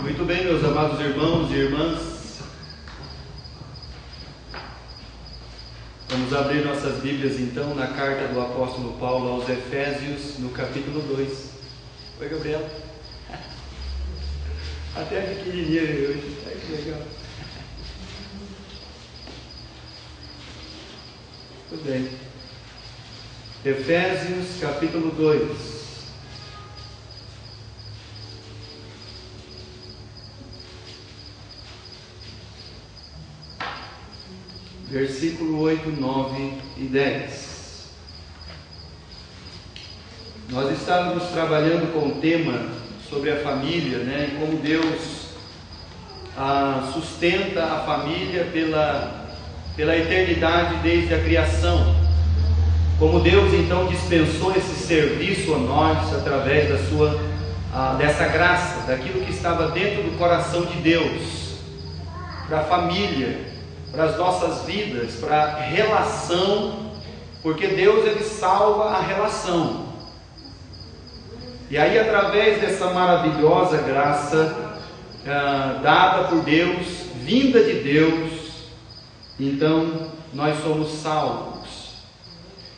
Muito bem, meus amados irmãos e irmãs, vamos abrir nossas Bíblias então na carta do apóstolo Paulo aos Efésios, no capítulo 2. Oi, Gabriela. Até pequenininha hoje, ai que legal. Muito bem. Efésios, capítulo 2. Versículo 8, 9 e 10. Nós estávamos trabalhando com o tema sobre a família, né? E como Deus sustenta a família pela eternidade desde a criação. Como Deus então dispensou esse serviço a nós através dessa graça, daquilo que estava dentro do coração de Deus, para a família, para as nossas vidas, para a relação, porque Deus ele salva a relação. E aí, através dessa maravilhosa graça dada por Deus, vinda de Deus, então nós somos salvos.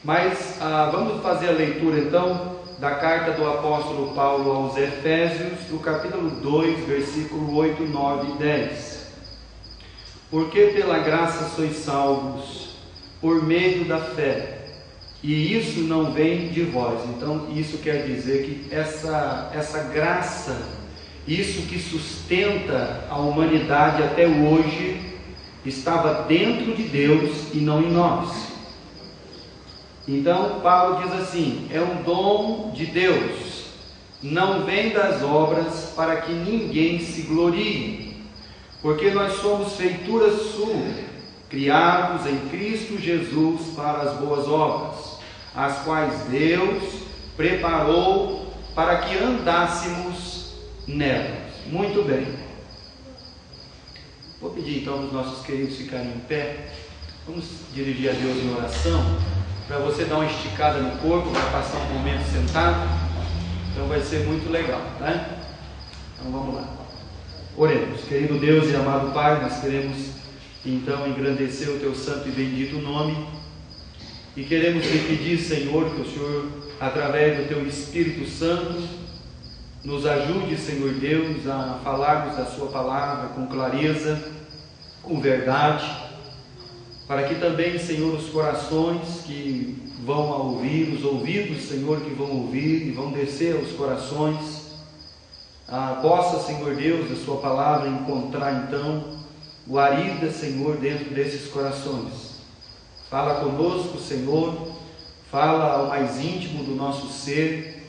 Mas vamos fazer a leitura então da carta do apóstolo Paulo aos Efésios, do capítulo 2, versículo 8, 9 e 10. Porque pela graça sois salvos, por meio da fé, e isso não vem de vós. Então isso quer dizer que essa graça, isso que sustenta a humanidade até hoje, estava dentro de Deus e não em nós. Então Paulo diz assim: é um dom de Deus, não vem das obras, para que ninguém se glorie. Porque nós somos feitura sua, criados em Cristo Jesus para as boas obras, as quais Deus preparou para que andássemos nelas. Muito bem. Vou pedir então aos nossos queridos ficarem em pé. Vamos dirigir a Deus em oração, para você dar uma esticada no corpo, vai passar um momento sentado. Então vai ser muito legal, né? Então vamos lá. Oremos. Querido Deus e amado Pai, nós queremos então engrandecer o Teu santo e bendito nome, e queremos te pedir, Senhor, que o Senhor, através do Teu Espírito Santo, nos ajude, Senhor Deus, a falarmos da Sua palavra com clareza, com verdade, para que também, Senhor, os corações que vão a ouvir, os ouvidos, Senhor, que vão ouvir e vão descer aos corações, possa, Senhor Deus, a Sua palavra encontrar então guarida, Senhor, dentro desses corações. Fala conosco, Senhor, fala ao mais íntimo do nosso ser,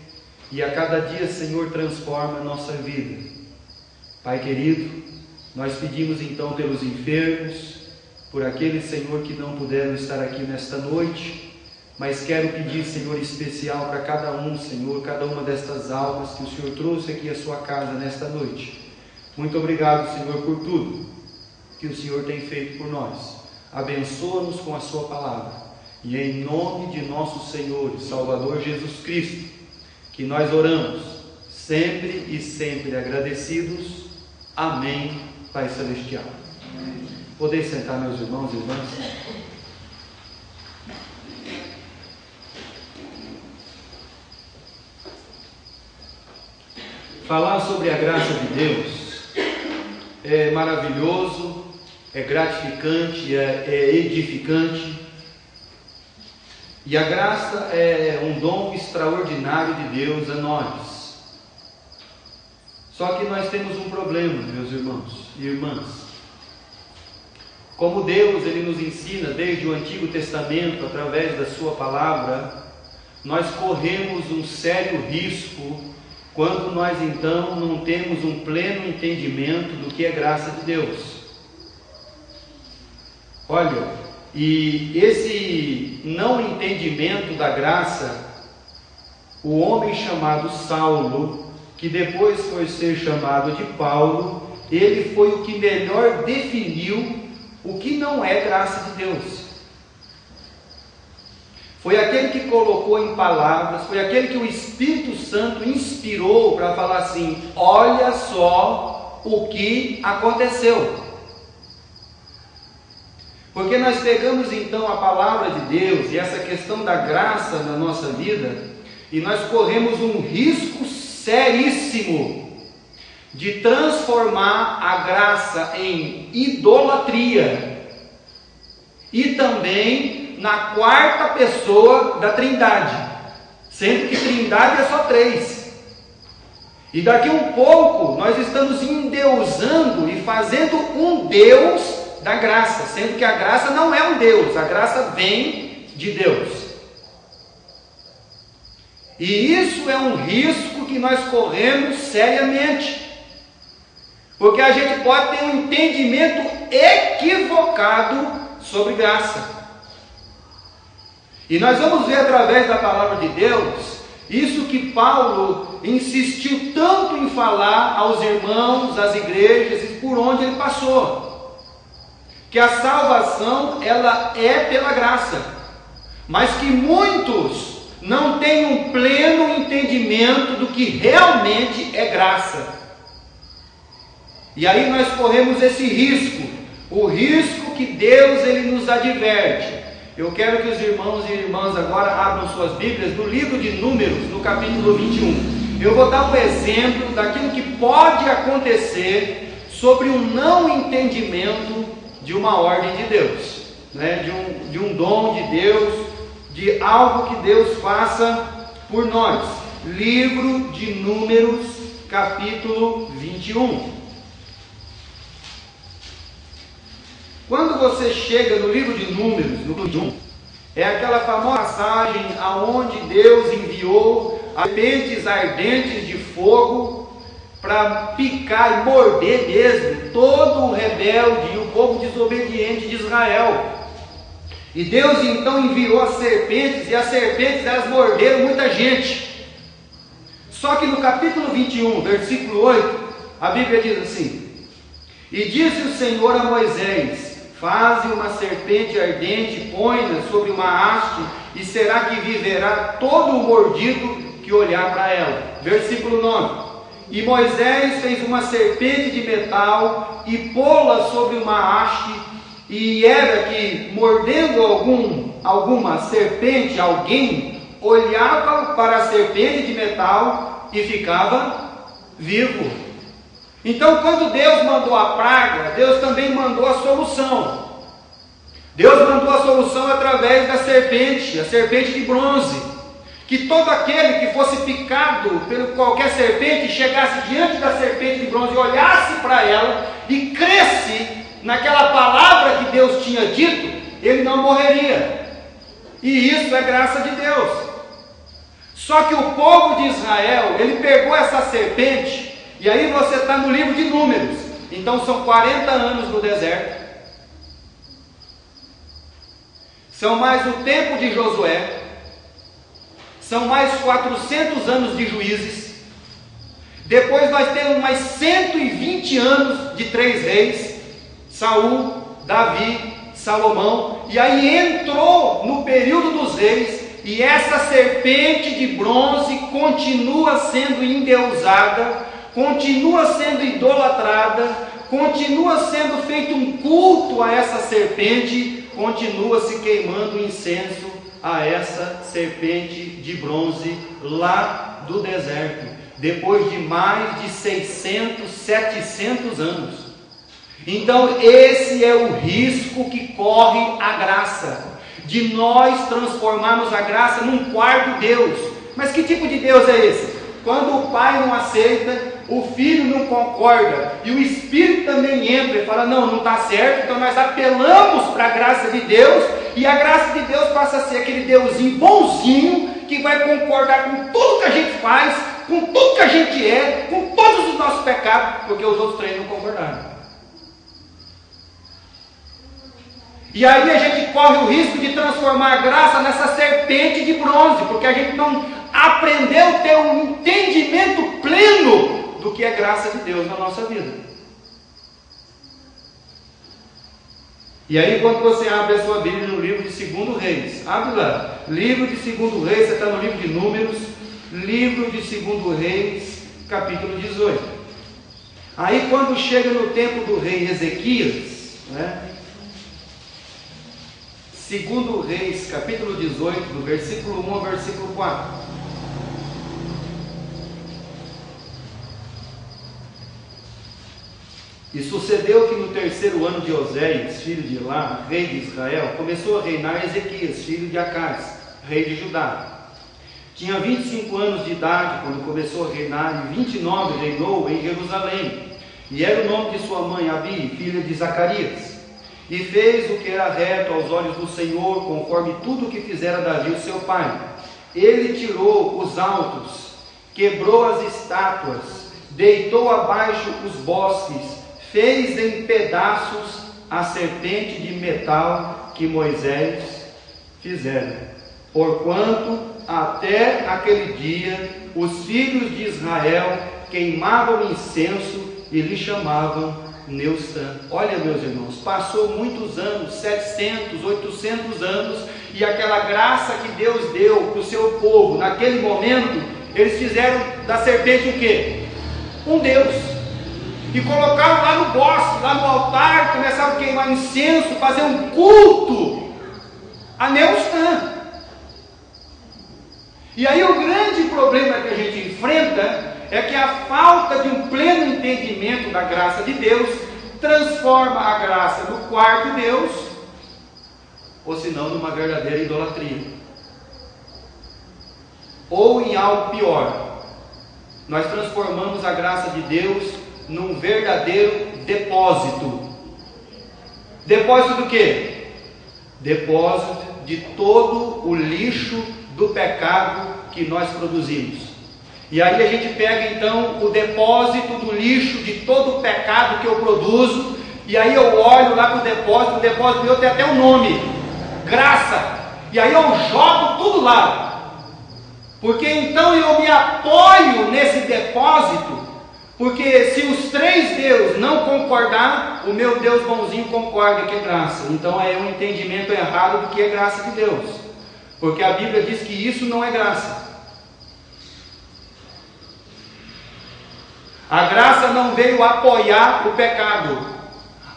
e a cada dia, Senhor, transforma a nossa vida. Pai querido, nós pedimos então pelos enfermos, por aqueles, Senhor, que não puderam estar aqui nesta noite, mas quero pedir, Senhor, especial para cada um, Senhor, cada uma destas almas que o Senhor trouxe aqui à sua casa nesta noite. Muito obrigado, Senhor, por tudo que o Senhor tem feito por nós. Abençoa-nos com a sua palavra. E em nome de nosso Senhor e Salvador Jesus Cristo, que nós oramos, sempre e sempre agradecidos. Amém, Pai Celestial. Podem sentar, meus irmãos e irmãs. Falar sobre a graça de Deus é maravilhoso, é gratificante, é edificante. E a graça é um dom extraordinário de Deus a nós. Só que nós temos um problema, meus irmãos e irmãs. Como Deus ele nos ensina desde o Antigo Testamento, através da sua palavra, nós corremos um sério risco quando nós então não temos um pleno entendimento do que é graça de Deus. Olha, e esse não entendimento da graça, o homem chamado Saulo, que depois foi ser chamado de Paulo, ele foi o que melhor definiu o que não é graça de Deus. Foi aquele que colocou em palavras, foi aquele que o Espírito Santo inspirou para falar assim: olha só o que aconteceu. Porque nós pegamos então a palavra de Deus e essa questão da graça na nossa vida, e nós corremos um risco seríssimo de transformar a graça em idolatria e também na quarta pessoa da Trindade, sendo que Trindade é só 3. E daqui um pouco nós estamos endeusando e fazendo um Deus da graça, sendo que a graça não é um Deus, a graça vem de Deus. E isso é um risco que nós corremos seriamente, porque a gente pode ter um entendimento equivocado sobre graça. E nós vamos ver através da palavra de Deus, isso que Paulo insistiu tanto em falar aos irmãos, às igrejas e por onde ele passou. Que a salvação, ela é pela graça, mas que muitos não têm um pleno entendimento do que realmente é graça. E aí nós corremos esse risco, o risco que Deus ele nos adverte. Eu quero que os irmãos e irmãs agora abram suas Bíblias no livro de Números, no capítulo 21. Eu vou dar um exemplo daquilo que pode acontecer sobre um não entendimento de uma ordem de Deus, né? de um dom de Deus, de algo que Deus faça por nós. Livro de Números, capítulo 21. Quando você chega no livro de Números, no 21, é aquela famosa passagem aonde Deus enviou serpentes ardentes de fogo para picar e morder mesmo todo o rebelde e o povo desobediente de Israel. E Deus então enviou as serpentes, e as serpentes elas morderam muita gente. Só que no capítulo 21, versículo 8, a Bíblia diz assim: E disse o Senhor a Moisés: Faze uma serpente ardente, põe-na sobre uma haste, e será que viverá todo o mordido que olhar para ela. Versículo 9: E Moisés fez uma serpente de metal e pô-la sobre uma haste, e era que, mordendo alguma serpente, alguém olhava para a serpente de metal e ficava vivo. Então, quando Deus mandou a praga, Deus também mandou a solução. Deus mandou a solução através da serpente, a serpente de bronze. Que todo aquele que fosse picado por qualquer serpente, chegasse diante da serpente de bronze e olhasse para ela e cresce naquela palavra que Deus tinha dito, ele não morreria. E isso é graça de Deus. Só que o povo de Israel, ele pegou essa serpente, e aí você está no livro de Números, então são 40 anos no deserto, são mais o tempo de Josué, são mais 400 anos de Juízes, depois nós temos mais 120 anos de 3 reis, Saul, Davi, Salomão, e aí entrou no período dos reis, e essa serpente de bronze continua sendo endeusada, continua sendo idolatrada, continua sendo feito um culto a essa serpente, continua se queimando incenso a essa serpente de bronze lá do deserto, depois de mais de 600, 700 anos. Então esse é o risco que corre a graça, de nós transformarmos a graça num quarto Deus. Mas que tipo de Deus é esse? Quando o pai não aceita, o filho não concorda, e o Espírito também entra e fala, não está certo, então nós apelamos para a graça de Deus, e a graça de Deus passa a ser aquele Deusinho bonzinho, que vai concordar com tudo que a gente faz, com tudo que a gente é, com todos os nossos pecados, porque os outros 3 não concordaram. E aí a gente corre o risco de transformar a graça nessa serpente de bronze, porque a gente não aprendeu a ter um entendimento pleno do que é graça de Deus na nossa vida. E aí quando você abre a sua Bíblia no livro de 2 Reis, abre lá, livro de 2 Reis, você está no livro de Números, livro de 2 Reis, capítulo 18. Aí quando chega no tempo do rei Ezequias, né? Segundo Reis, capítulo 18, do versículo 1 ao versículo 4. E sucedeu que no terceiro ano de Oséias, filho de Elá, rei de Israel, começou a reinar Ezequias, filho de Acás, rei de Judá. Tinha 25 anos de idade quando começou a reinar, e 29 reinou em Jerusalém. E era o nome de sua mãe, Abi, filha de Zacarias. E fez o que era reto aos olhos do Senhor, conforme tudo o que fizera Davi, o seu pai. Ele tirou os altos, quebrou as estátuas, deitou abaixo os bosques, fez em pedaços a serpente de metal que Moisés fizera. Porquanto até aquele dia os filhos de Israel queimavam incenso e lhe chamavam Neustã. Olha, meus irmãos, passou muitos anos, 700, 800 anos, e aquela graça que Deus deu para o seu povo, naquele momento, eles fizeram da serpente o quê? Um Deus. E colocaram lá no bosque, lá no altar, começaram a queimar incenso, fazer um culto a Neustã. E aí o grande problema que a gente enfrenta é que a falta de um pleno entendimento da graça de Deus transforma a graça no quarto Deus, ou senão numa verdadeira idolatria, ou em algo pior. Nós transformamos a graça de Deus num verdadeiro depósito. Depósito do quê? Depósito de todo o lixo do pecado que nós produzimos. E aí a gente pega então o depósito do lixo de todo o pecado que eu produzo, e aí eu olho lá para o depósito meu tem até um nome, graça, e aí eu jogo tudo lá, porque então eu me apoio nesse depósito, porque se os três Deus não concordar, o meu Deus bonzinho concorda que é graça. Então é um entendimento errado do que é graça de Deus, porque a Bíblia diz que isso não é graça. A graça não veio apoiar o pecado.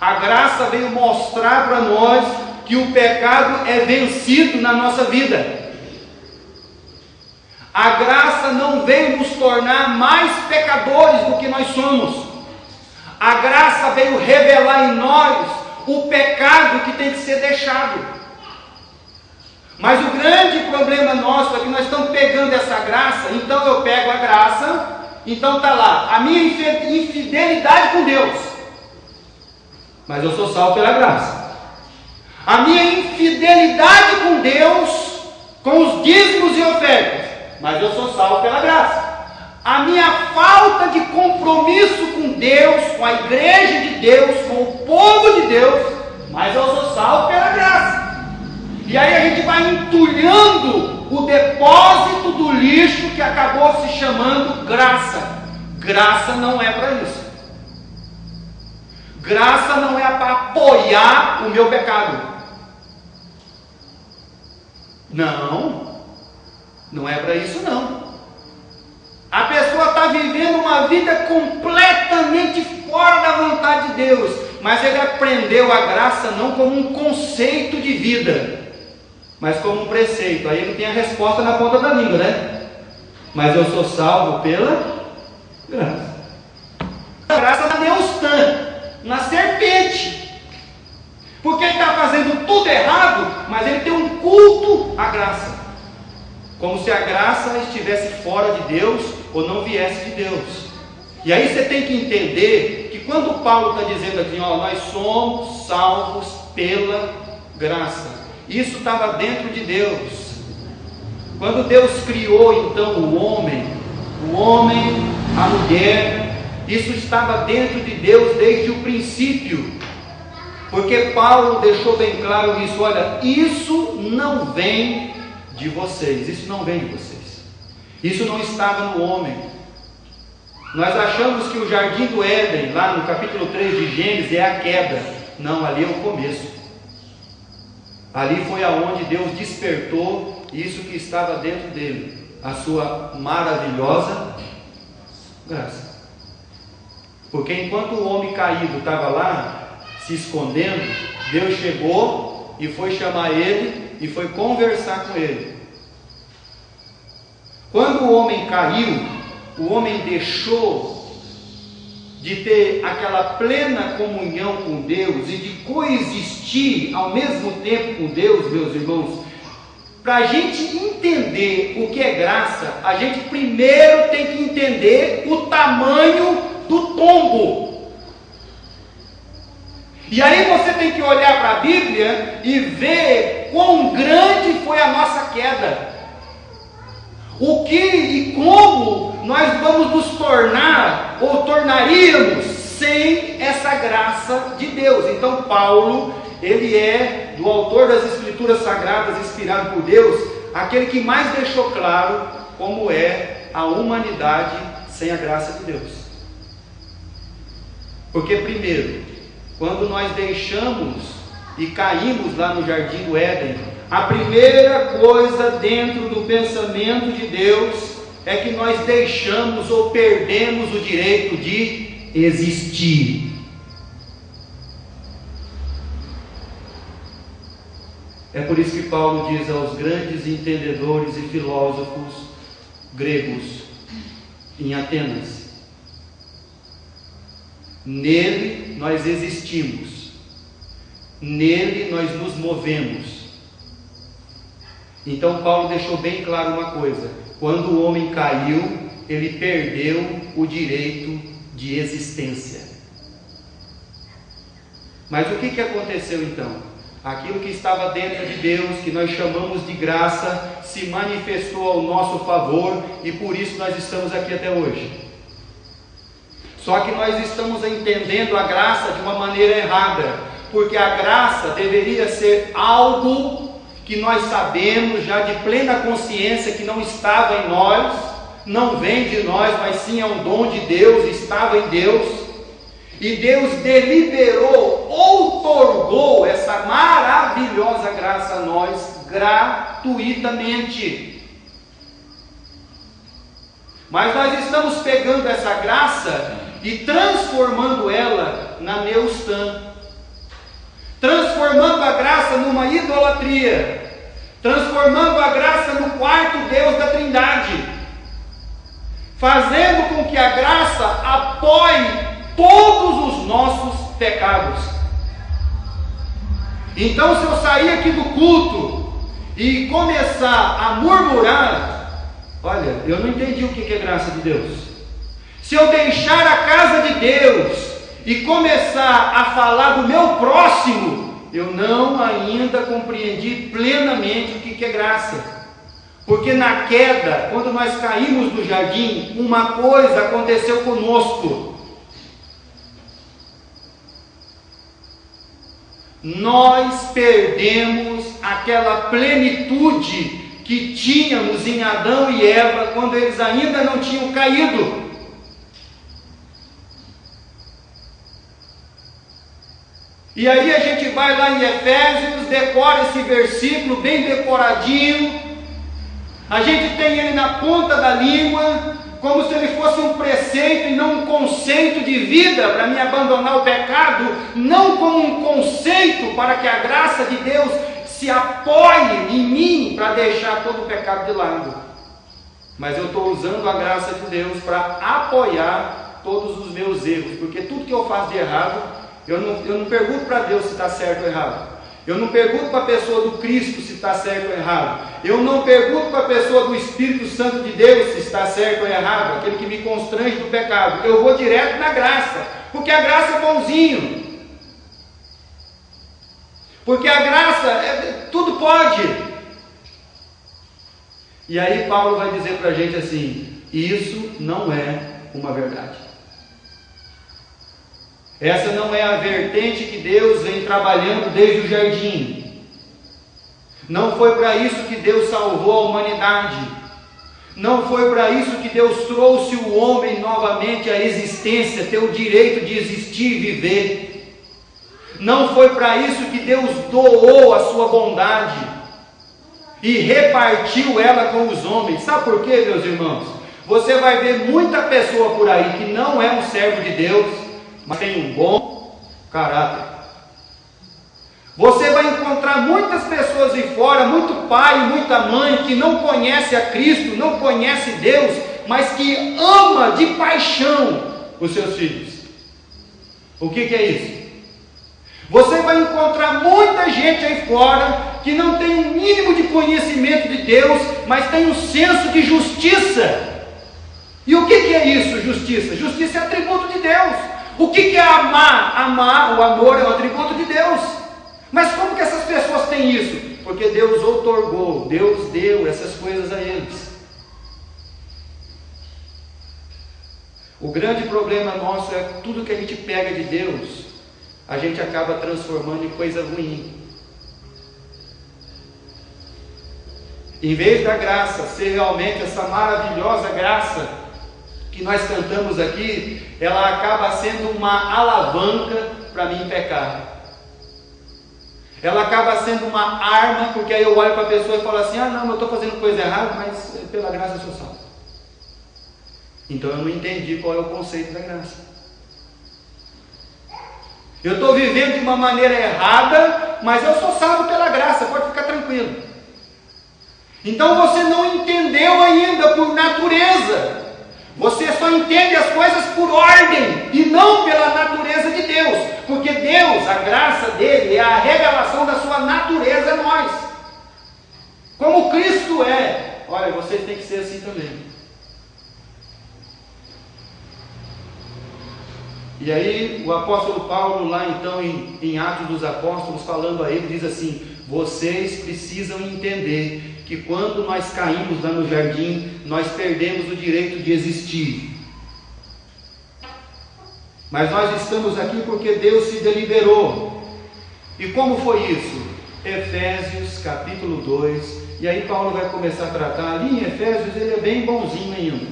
A graça veio mostrar para nós que o pecado é vencido na nossa vida. A graça não veio nos tornar mais pecadores do que nós somos. A graça veio revelar em nós o pecado que tem que ser deixado. Mas o grande problema nosso é que nós estamos pegando essa graça. Então eu pego a graça. Então está lá, a minha infidelidade com Deus, mas eu sou salvo pela graça. A minha infidelidade com Deus, com os dízimos e ofertas, mas eu sou salvo pela graça. A minha falta de compromisso com Deus, com a igreja de Deus, com o povo de Deus, mas eu sou salvo pela graça. E aí a gente vai entulhando o depósito do lixo que acabou se chamando graça. Graça não é para isso. Graça não é para apoiar o meu pecado. Não é para isso não. A pessoa está vivendo uma vida completamente fora da vontade de Deus, mas ele aprendeu a graça não como um conceito de vida, mas como um preceito. Aí ele tem a resposta na ponta da língua, né? Mas eu sou salvo pela graça. A graça na Neustã, na serpente. Porque ele está fazendo tudo errado, mas ele tem um culto à graça. Como se a graça estivesse fora de Deus ou não viesse de Deus. E aí você tem que entender que quando Paulo está dizendo aqui, ó, nós somos salvos pela graça. Isso estava dentro de Deus. Quando Deus criou então o homem, a mulher, isso estava dentro de Deus desde o princípio. Porque Paulo deixou bem claro isso, olha, isso não vem de vocês, isso não vem de vocês. Isso não estava no homem. Nós achamos que o jardim do Éden, lá no capítulo 3 de Gênesis, é a queda. Não, ali é o começo. Ali foi aonde Deus despertou isso que estava dentro dele, a sua maravilhosa graça. Porque enquanto o homem caído estava lá, se escondendo, Deus chegou e foi chamar ele e foi conversar com ele. Quando o homem caiu, o homem deixou de ter aquela plena comunhão com Deus e de coexistir ao mesmo tempo com Deus, meus irmãos. Para a gente entender o que é graça, a gente primeiro tem que entender o tamanho do tombo. E aí você tem que olhar para a Bíblia e ver quão grande foi a nossa queda. O que e como nós vamos nos tornar ou tornaríamos sem essa graça de Deus. Então Paulo, ele é, do autor das Escrituras Sagradas, inspirado por Deus, aquele que mais deixou claro como é a humanidade sem a graça de Deus. Porque primeiro, quando nós deixamos e caímos lá no Jardim do Éden, a primeira coisa dentro do pensamento de Deus é que nós deixamos ou perdemos o direito de existir. É por isso que Paulo diz aos grandes entendedores e filósofos gregos em Atenas: nele nós existimos, nele nós nos movemos. Então Paulo deixou bem claro uma coisa: quando o homem caiu, ele perdeu o direito de existência. Mas o que aconteceu então? Aquilo que estava dentro de Deus, que nós chamamos de graça, se manifestou ao nosso favor, e por isso nós estamos aqui até hoje. Só que nós estamos entendendo a graça de uma maneira errada, porque a graça deveria ser algo que nós sabemos já de plena consciência que não estava em nós, não vem de nós, mas sim é um dom de Deus, estava em Deus, e Deus deliberou, outorgou essa maravilhosa graça a nós gratuitamente. Mas nós estamos pegando essa graça e transformando ela na neustã, transformando a graça numa idolatria, transformando a graça no quarto Deus da Trindade, fazendo com que a graça apoie todos os nossos pecados. Então, se eu sair aqui do culto e começar a murmurar, olha, eu não entendi o que é graça de Deus. Se eu deixar a casa de Deus e começar a falar do meu próximo, eu não ainda compreendi plenamente o que é graça. Porque na queda, quando nós caímos do jardim, uma coisa aconteceu conosco. Nós perdemos aquela plenitude que tínhamos em Adão e Eva quando eles ainda não tinham caído. E aí a gente vai lá em Efésios, decora esse versículo bem decoradinho, a gente tem ele na ponta da língua, como se ele fosse um preceito e não um conceito de vida para me abandonar o pecado, não como um conceito para que a graça de Deus se apoie em mim para deixar todo o pecado de lado. Mas eu estou usando a graça de Deus para apoiar todos os meus erros, porque tudo que eu faço de errado, eu não pergunto para Deus se está certo ou errado. Eu não pergunto para a pessoa do Cristo se está certo ou errado. Eu não pergunto para a pessoa do Espírito Santo de Deus se está certo ou errado, aquele que me constrange do pecado. Eu vou direto na graça, porque a graça é bonzinho. Porque a graça, tudo pode. E aí Paulo vai dizer para a gente assim: isso não é uma verdade. Essa não é a vertente que Deus vem trabalhando desde o jardim. Não foi para isso que Deus salvou a humanidade. Não foi para isso que Deus trouxe o homem novamente à existência, ter o direito de existir e viver. Não foi para isso que Deus doou a sua bondade e repartiu ela com os homens. Sabe por quê, meus irmãos? Você vai ver muita pessoa por aí que não é um servo de Deus, mas tem um bom caráter. Você vai encontrar muitas pessoas aí fora, muito pai, muita mãe, que não conhece a Cristo, não conhece Deus, mas que ama de paixão os seus filhos. O que é isso? Você vai encontrar muita gente aí fora que não tem um mínimo de conhecimento de Deus, mas tem um senso de justiça. E o que é isso, justiça? Justiça é atributo de Deus. O que é amar? Amar, o amor é um atributo de Deus. Mas como que essas pessoas têm isso? Porque Deus outorgou, Deus deu essas coisas a eles. O grande problema nosso é tudo que a gente pega de Deus, a gente acaba transformando em coisa ruim. Em vez da graça ser realmente essa maravilhosa graça que nós cantamos aqui, ela acaba sendo uma alavanca para mim pecar. Ela acaba sendo uma arma, porque aí eu olho para a pessoa e falo assim: ah não, eu estou fazendo coisa errada, mas pela graça eu sou salvo. Então eu não entendi qual é o conceito da graça. Eu estou vivendo de uma maneira errada, mas eu sou salvo pela graça, pode ficar tranquilo. Então você não entendeu ainda por natureza. Você só entende as coisas por ordem e não pela natureza de Deus. Porque Deus, a graça dele, é a revelação da sua natureza em nós. Como Cristo é. Olha, vocês têm que ser assim também. E aí o apóstolo Paulo, lá então em Atos dos Apóstolos, falando a ele, diz assim: vocês precisam entender que quando nós caímos lá no jardim, nós perdemos o direito de existir. Mas nós estamos aqui porque Deus se deliberou. E como foi isso? Efésios capítulo 2. E aí Paulo vai começar a tratar. Ali em Efésios ele é bem bonzinho ainda.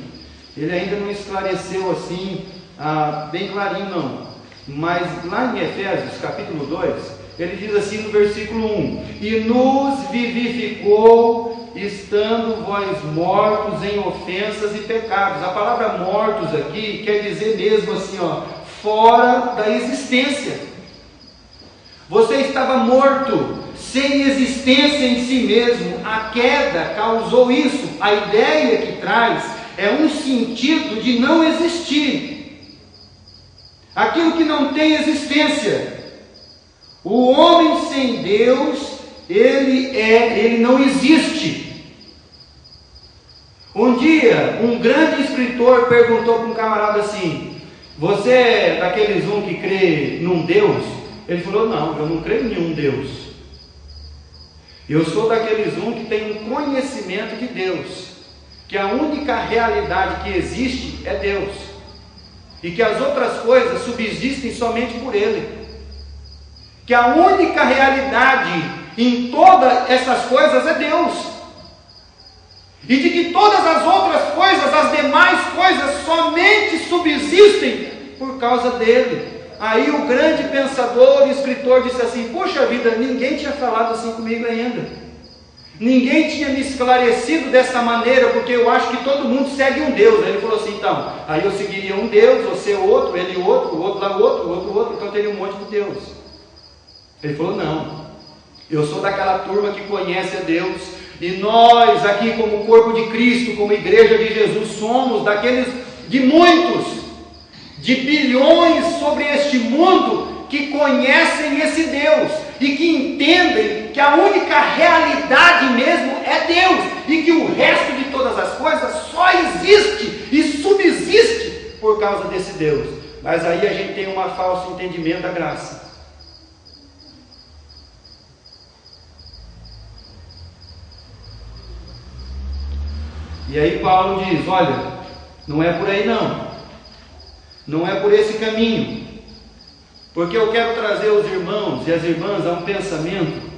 Ele ainda não esclareceu assim bem clarinho não, mas lá em Efésios capítulo 2, ele diz assim no versículo 1: e nos vivificou, estando vós mortos em ofensas e pecados. A palavra mortos aqui quer dizer mesmo assim, fora da existência. Você estava morto, sem existência em si mesmo. A queda causou isso. A ideia que traz é um sentido de não existir. Aquilo que não tem existência. O homem sem Deus, ele não existe. Um dia, um grande escritor perguntou para um camarada assim: você é daqueles que crê num Deus? Ele falou: não, eu não creio em nenhum Deus. Eu sou daqueles que tem um conhecimento de Deus, que a única realidade que existe é Deus. E que as outras coisas subsistem somente por Ele. Que a única realidade em todas essas coisas é Deus. E de que todas as outras coisas, as demais coisas, somente subsistem por causa dele. Aí o grande pensador e escritor disse assim: poxa vida, ninguém tinha falado assim comigo ainda. Ninguém tinha me esclarecido dessa maneira, porque eu acho que todo mundo segue um Deus. Aí ele falou assim: então, aí eu seguiria um Deus, você outro, ele outro, o outro lá outro, o outro, então teria um monte de Deus. Ele falou: não, eu sou daquela turma que conhece a Deus, e nós aqui como corpo de Cristo, como igreja de Jesus, somos daqueles de muitos, de bilhões sobre este mundo, que conhecem esse Deus, e que entendem que a única realidade mesmo é Deus, e que o resto de todas as coisas só existe e subsiste por causa desse Deus. Mas aí a gente tem um falso entendimento da graça. E aí Paulo diz: olha, não é por aí não, não é por esse caminho. Porque eu quero trazer os irmãos e as irmãs a um pensamento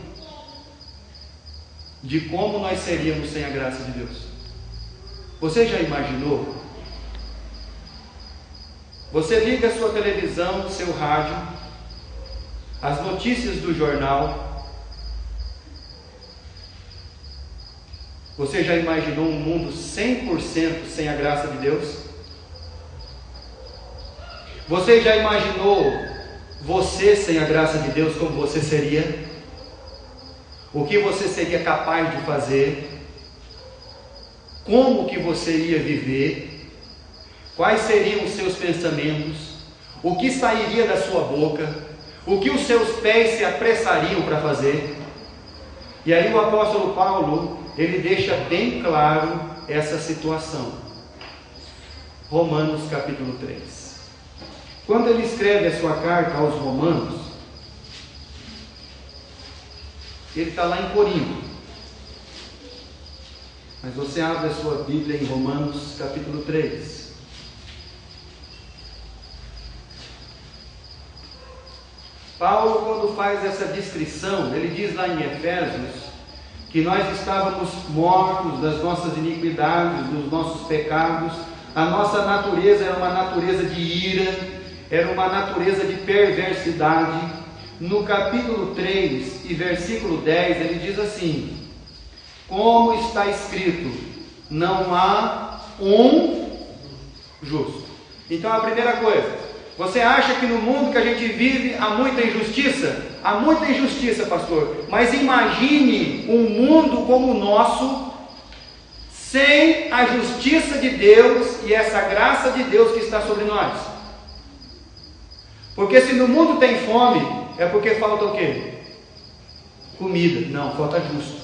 de como nós seríamos sem a graça de Deus. Você já imaginou? Você liga a sua televisão, seu rádio, as notícias do jornal. Você já imaginou um mundo 100% sem a graça de Deus? Você já imaginou você sem a graça de Deus como você seria? O que você seria capaz de fazer? Como que você ia viver? Quais seriam os seus pensamentos? O que sairia da sua boca? O que os seus pés se apressariam para fazer? E aí o apóstolo Paulo, ele deixa bem claro essa situação. Romanos capítulo 3. Quando ele escreve a sua carta aos Romanos, ele está lá em Corinto. Mas você abre a sua Bíblia em Romanos capítulo 3. Paulo, quando faz essa descrição, ele diz lá em Efésios que nós estávamos mortos das nossas iniquidades, dos nossos pecados. A nossa natureza era uma natureza de ira, era uma natureza de perversidade. No capítulo 3 e versículo 10, ele diz assim: como está escrito, não há um justo. Então a primeira coisa, você acha que no mundo que a gente vive há muita injustiça? Há muita injustiça, pastor, mas imagine um mundo como o nosso, sem a justiça de Deus e essa graça de Deus que está sobre nós. Porque se no mundo tem fome, é porque falta o quê? Comida. Não, falta justo.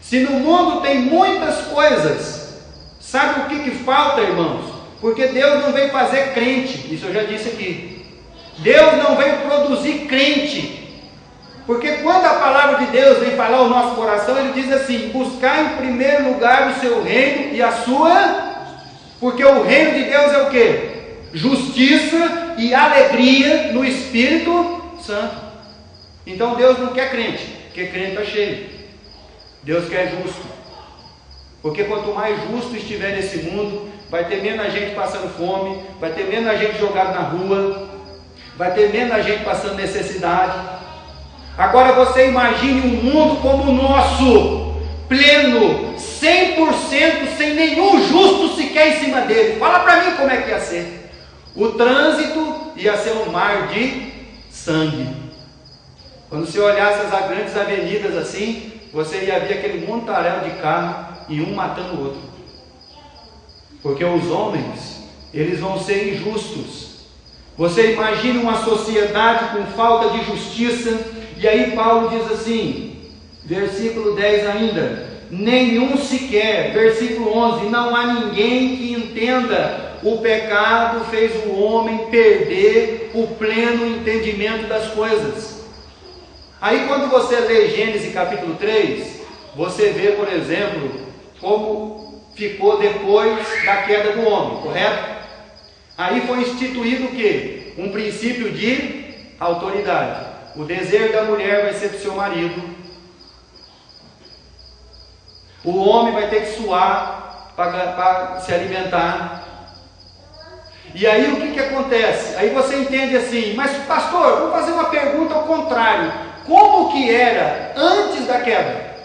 Se no mundo tem muitas coisas, sabe o que falta, irmãos? Porque Deus não veio fazer crente, isso eu já disse aqui. Deus não veio produzir crente. Porque quando a palavra de Deus vem falar ao nosso coração, ele diz assim: buscar em primeiro lugar o seu reino e a sua... Porque o reino de Deus é o quê? Justiça e alegria no Espírito Santo. Então Deus não quer crente, porque crente está cheio. Deus quer justo. Porque quanto mais justo estiver nesse mundo, vai ter menos gente passando fome, vai ter menos gente jogada na rua, vai ter menos gente passando necessidade. Agora você imagine um mundo como o nosso, pleno, 100%, sem nenhum justo sequer em cima dele. Fala para mim como é que ia ser. O trânsito ia ser um mar de sangue. Quando você olhasse as grandes avenidas assim, você ia ver aquele montaréu de carro e um matando o outro. Porque os homens, eles vão ser injustos. Você imagina uma sociedade com falta de justiça. E aí Paulo diz assim, versículo 10 ainda: nenhum sequer, versículo 11, não há ninguém que entenda. O pecado fez o homem perder o pleno entendimento das coisas. Aí quando você lê Gênesis capítulo 3, você vê, por exemplo, como ficou depois da queda do homem, correto? Aí foi instituído o quê? Um princípio de autoridade. O desejo da mulher vai ser para o seu marido. O homem vai ter que suar para se alimentar. E aí o que acontece? Aí você entende assim: mas pastor, vou fazer uma pergunta ao contrário. Como que era antes da queda?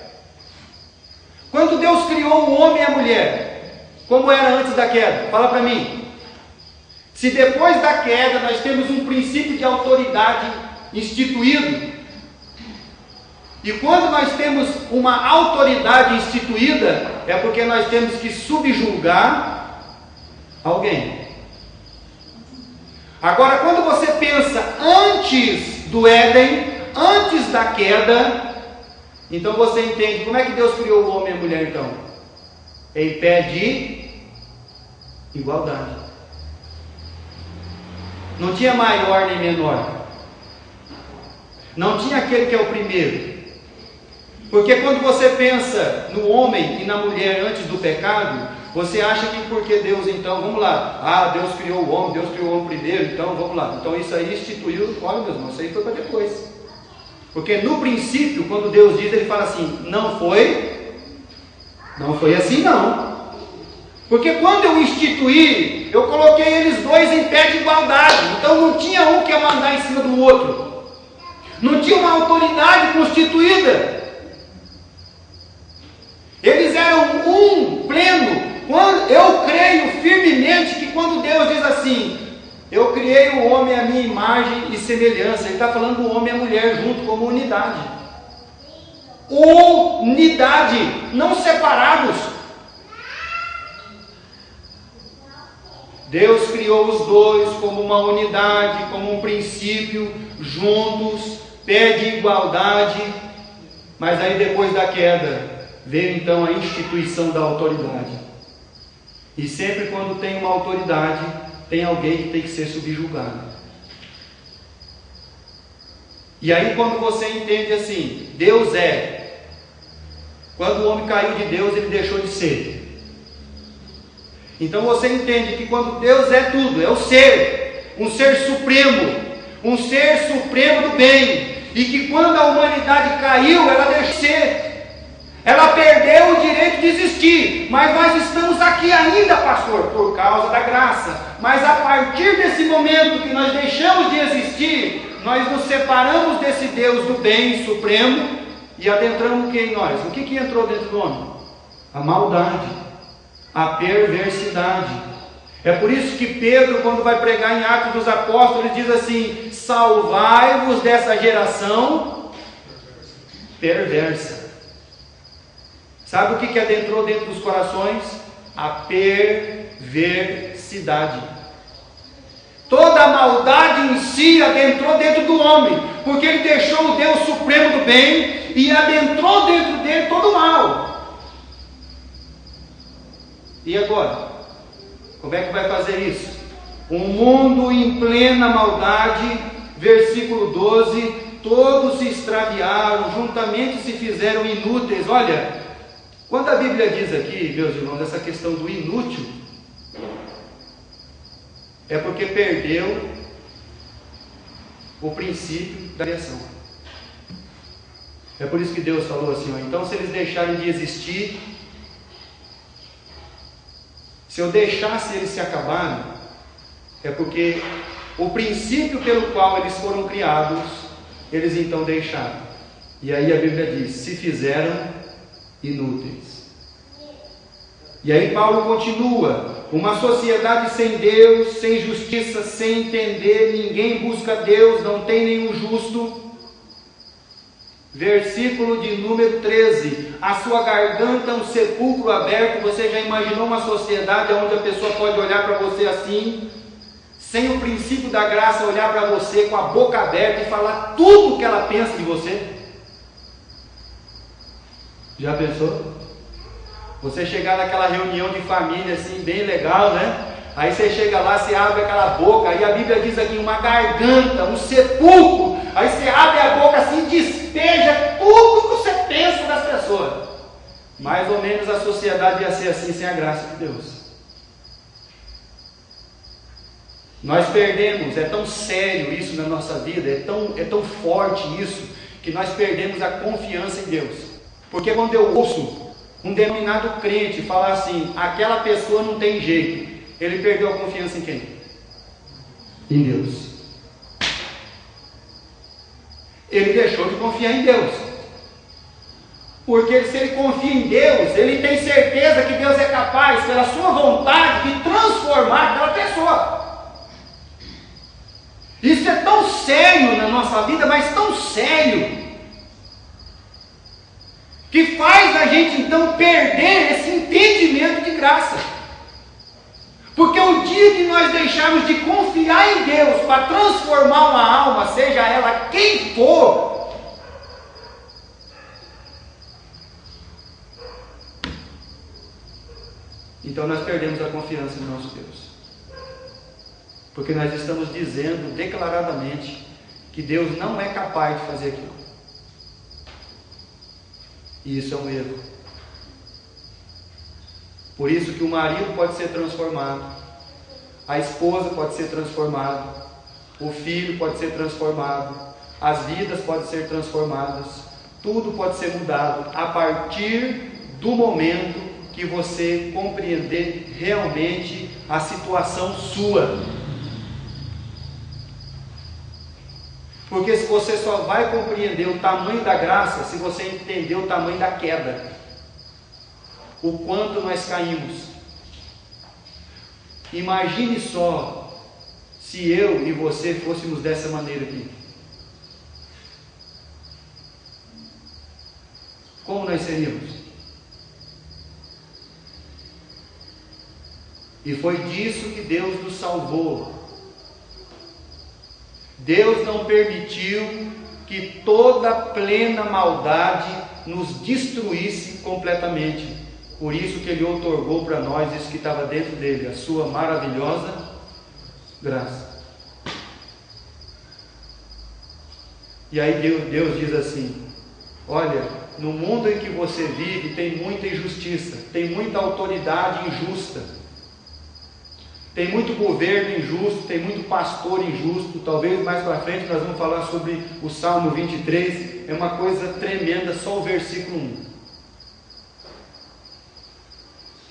Quando Deus criou o homem e a mulher, como era antes da queda? Fala para mim. Se depois da queda nós temos um princípio de autoridade instituído, e quando nós temos uma autoridade instituída, é porque nós temos que subjugar alguém. Agora, quando você pensa antes do Éden, antes da queda, então você entende como é que Deus criou o homem e a mulher então? Em pé de igualdade. Não tinha maior nem menor. Não tinha aquele que é o primeiro. Porque quando você pensa no homem e na mulher antes do pecado, você acha que porque Deus então, vamos lá, Deus criou o homem, Deus criou o homem primeiro, então vamos lá. Então isso aí instituiu, olha meus irmãos, isso aí foi para depois. Porque no princípio, quando Deus diz, ele fala assim, não foi assim não. Porque quando eu instituí, eu coloquei eles dois em pé de igualdade. Então não tinha um que ia mandar em cima do outro. Não tinha uma autoridade constituída. Eles eram um pleno, eu creio firmemente que quando Deus diz assim, eu criei o homem à minha imagem e semelhança, Ele está falando do homem e a mulher junto como unidade. Unidade, não separados. Deus criou os dois como uma unidade, como um princípio, juntos, pé de igualdade, mas aí depois da queda, veio então a instituição da autoridade. E sempre quando tem uma autoridade, tem alguém que tem que ser subjugado. E aí quando você entende assim, Deus é, quando o homem caiu de Deus, ele deixou de ser. Então você entende que quando Deus é tudo, é o ser, um ser supremo do bem, e que quando a humanidade caiu, ela deixou de ser, ela perdeu o direito de existir, mas nós estamos aqui ainda, pastor, por causa da graça. Mas a partir desse momento que nós deixamos de existir, nós nos separamos desse Deus do bem supremo e adentramos o que em nós? O que entrou dentro do homem? A maldade, a perversidade. É por isso que Pedro, quando vai pregar em Atos dos Apóstolos, ele diz assim: salvai-vos dessa geração perversa. Sabe o que adentrou dentro dos corações? A perversidade. Toda a maldade em si adentrou dentro do homem, porque ele deixou o Deus supremo do bem e adentrou dentro dele todo o mal. E agora? Como é que vai fazer isso? Um mundo em plena maldade, versículo 12, todos se extraviaram, juntamente se fizeram inúteis. Olha, quando a Bíblia diz aqui, meus irmãos, essa questão do inútil, é porque perdeu o princípio da criação. É por isso que Deus falou assim, ó, então se eles deixarem de existir, se eu deixasse eles se acabarem, é porque o princípio pelo qual eles foram criados, eles então deixaram. E aí a Bíblia diz, se fizeram inúteis. E aí Paulo continua, uma sociedade sem Deus, sem justiça, sem entender, ninguém busca Deus, não tem nenhum justo. Versículo de número 13, a sua garganta é um sepulcro aberto. Você já imaginou uma sociedade onde a pessoa pode olhar para você assim, sem o princípio da graça, olhar para você com a boca aberta e falar tudo o que ela pensa de você? Já pensou? Você chegar naquela reunião de família assim, bem legal, né? Aí você chega lá, você abre aquela boca, aí a Bíblia diz aqui, uma garganta, um sepulcro. Aí você abre a boca assim, despeja tudo que você pensa das pessoas. Mais ou menos a sociedade ia ser assim, sem a graça de Deus. Nós perdemos, é tão sério isso na nossa vida, é tão forte isso, que nós perdemos a confiança em Deus. Porque quando eu ouço um denominado crente falar assim, aquela pessoa não tem jeito, ele perdeu a confiança em quem? Em Deus. Ele deixou de confiar em Deus. Porque se ele confia em Deus, ele tem certeza que Deus é capaz, pela sua vontade, de transformar aquela pessoa. Isso é tão sério na nossa vida, mas tão sério, que faz a gente então perder esse entendimento de graça. Porque o dia que nós deixarmos de confiar em Deus para transformar uma alma, seja ela quem for, então nós perdemos a confiança no nosso Deus. Porque nós estamos dizendo declaradamente que Deus não é capaz de fazer aquilo. E isso é um erro. Por isso que o marido pode ser transformado, a esposa pode ser transformada, o filho pode ser transformado, as vidas podem ser transformadas, tudo pode ser mudado a partir do momento que você compreender realmente a situação sua. Porque se você só vai compreender o tamanho da graça se você entender o tamanho da queda, o quanto nós caímos, Imagine só se eu e você fôssemos dessa maneira aqui. Como nós seríamos? E foi disso que Deus nos salvou. Deus não permitiu que toda plena maldade nos destruísse completamente. Por isso que Ele outorgou para nós isso que estava dentro dele, a sua maravilhosa graça. E aí Deus diz assim: olha, no mundo em que você vive tem muita injustiça, tem muita autoridade injusta, tem muito governo injusto, tem muito pastor injusto. Talvez mais para frente nós vamos falar sobre o Salmo 23, é uma coisa tremenda, só o versículo 1.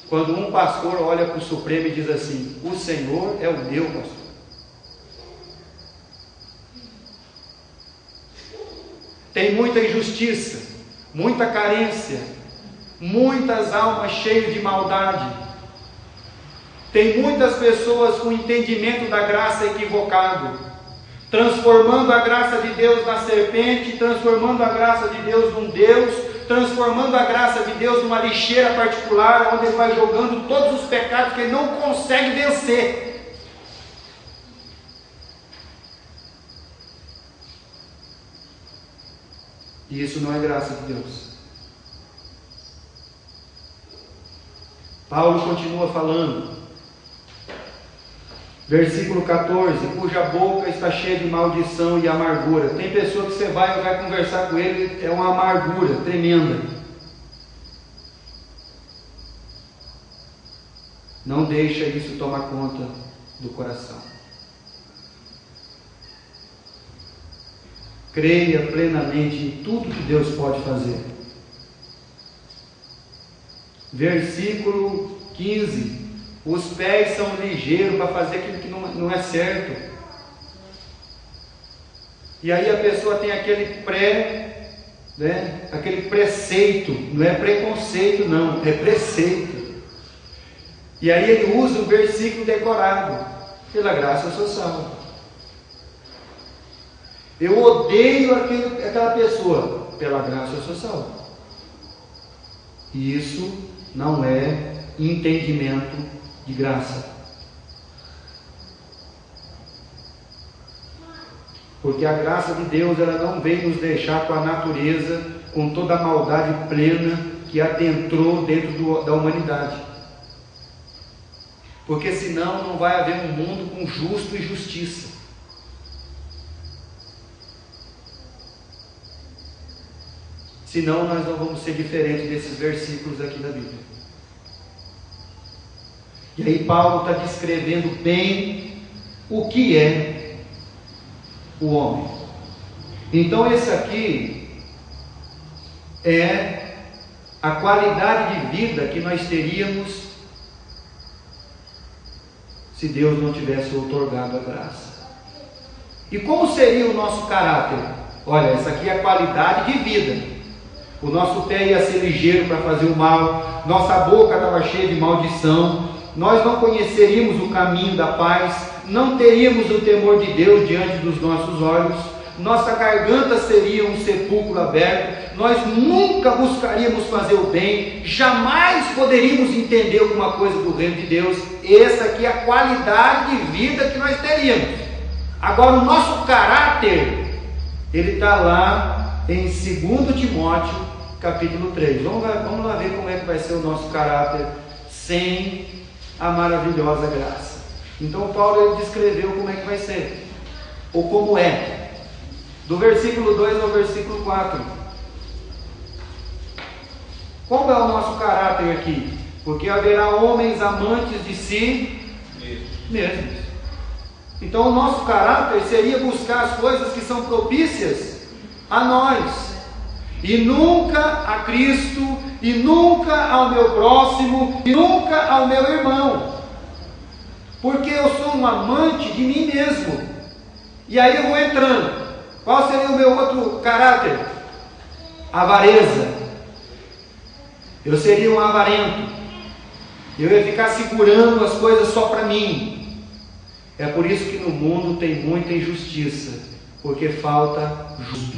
Quando um pastor olha para o Supremo e diz assim: o Senhor é o meu pastor. Tem muita injustiça, muita carência, muitas almas cheias de maldade. Tem muitas pessoas com entendimento da graça equivocado, transformando a graça de Deus na serpente, transformando a graça de Deus num Deus, transformando a graça de Deus numa lixeira particular, onde ele vai jogando todos os pecados que ele não consegue vencer. E isso não é graça de Deus. Paulo continua falando, versículo 14: cuja boca está cheia de maldição e amargura. Tem pessoa que você vai conversar com ele, é uma amargura tremenda. Não deixa isso tomar conta do coração. Creia plenamente em tudo que Deus pode fazer. Versículo 15: os pés são ligeiros para fazer aquilo que não é certo. E aí a pessoa tem aquele aquele preceito, não é preconceito não, é preceito. E aí ele usa um versículo decorado: pela graça eu sou salvo. Eu odeio aquela pessoa, pela graça eu sou salvo. E isso não é entendimento de graça. Porque a graça de Deus, ela não vem nos deixar com a natureza, com toda a maldade plena que adentrou dentro da humanidade. Porque senão não vai haver um mundo com justo e justiça. Senão nós não vamos ser diferentes desses versículos aqui da Bíblia. E aí Paulo está descrevendo bem o que é o homem. Então esse aqui é a qualidade de vida que nós teríamos se Deus não tivesse outorgado a graça. E como seria o nosso caráter? Olha, essa aqui é a qualidade de vida. O nosso pé ia ser ligeiro para fazer o mal, nossa boca estava cheia de maldição, nós não conheceríamos o caminho da paz, não teríamos o temor de Deus diante dos nossos olhos, nossa garganta seria um sepulcro aberto, nós nunca buscaríamos fazer o bem, jamais poderíamos entender alguma coisa do reino de Deus. Essa aqui é a qualidade de vida que nós teríamos. Agora o nosso caráter, ele está lá em 2 Timóteo capítulo 3. Vamos lá ver como é que vai ser o nosso caráter sem a maravilhosa graça. Então Paulo ele descreveu como é que vai ser, ou como é, do versículo 2 ao versículo 4. Como é o nosso caráter aqui? Porque haverá homens amantes de si mesmos. Então o nosso caráter seria buscar as coisas que são propícias a nós, e nunca a Cristo, e nunca ao meu próximo, e nunca ao meu irmão, porque eu sou um amante de mim mesmo. E aí eu vou entrando. Qual seria o meu outro caráter? Avareza. Eu seria um avarento. Eu ia ficar segurando as coisas só para mim. É por isso que no mundo tem muita injustiça, porque falta justo.